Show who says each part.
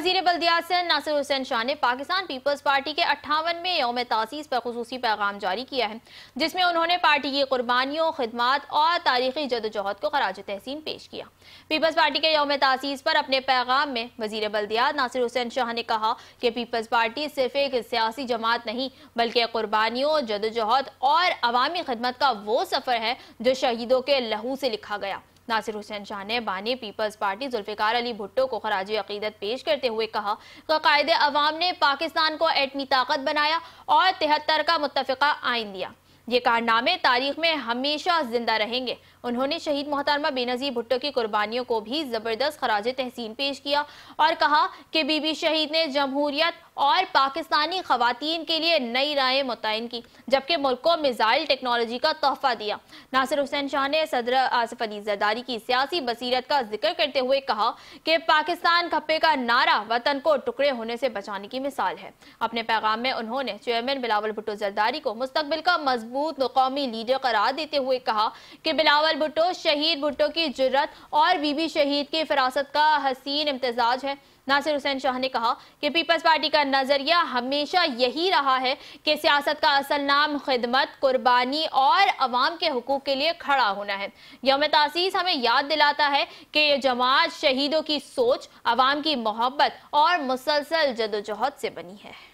Speaker 1: वजीर बल्दियात सिंध नासिर हुसैन शाह ने Pakistan peoples party के 58वें यौम तासीस पर खुसूसी पैगाम जारी किया है, जिसमें उन्होंने पार्टी की कुर्बानियों, खिदमात और तारीखी जदोजहद को खराज तहसीन पेश किया। पीपल्स पार्टी के यौम तासीस पर अपने पैगाम में वजीर बल्दियात नासिर हुसैन शाह ने कहा कि पीपल्स पार्टी सिर्फ एक सियासी जमात नहीं बल्कि कुर्बानियों, जदोजहद और अवामी खिदमत का वो सफ़र है जो शहीदों के लहू से लिखा गया। नासिर हुसैन शाह ने बानी पीपल्स पार्टी जुल्फिकार अली भुट्टो को खराज अकीदत पेश करते हुए कहा कि कायदे अवाम ने पाकिस्तान को एटमी ताकत बनाया और 73 का मुत्तफ़िका आइन दिया। ये कारनामे तारीख में हमेशा जिंदा रहेंगे। उन्होंने शहीद मोहतरमा बेनज़ीर भुट्टो की कुर्बानियों को भी ज़बरदस्त खराज तहसीन पेश किया और कहा कि बीबी शहीद ने जमहूरियत और पाकिस्तानी ख़वातीन के लिए नई राहें मुतय्यन की, जबकि मुल्क को मिसाइल टेक्नोलॉजी का तोहफा दिया। नासिर हुसैन शाह ने सदर आसिफ अली जरदारी की सियासी बसीरत का जिक्र करते हुए कहा कि पाकिस्तान खप्पे का नारा वतन को टुकड़े होने से बचाने की मिसाल है। अपने पैगाम में उन्होंने चेयरमैन बिलावल भुट्टो जरदारी को मुस्तकबिल का मजबूत कौमी लीडर करार देते हुए कहा कि बिलावल भुट्टो शहीद भुट्टो की जुर्रत और बीबी शहीद की फरासत का हसीन इम्तिजाज है। नासिर हुसैन शाह ने कहा कि पीपल्स पार्टी का नजरिया हमेशा यही रहा है कि सियासत का असल नाम खिदमत, कुर्बानी और अवाम के हुकूक के लिए खड़ा होना है। यौम तासीस हमें याद दिलाता है कि ये जमात शहीदों की सोच, अवाम की मोहब्बत और मुसलसल जदोजहद से बनी है।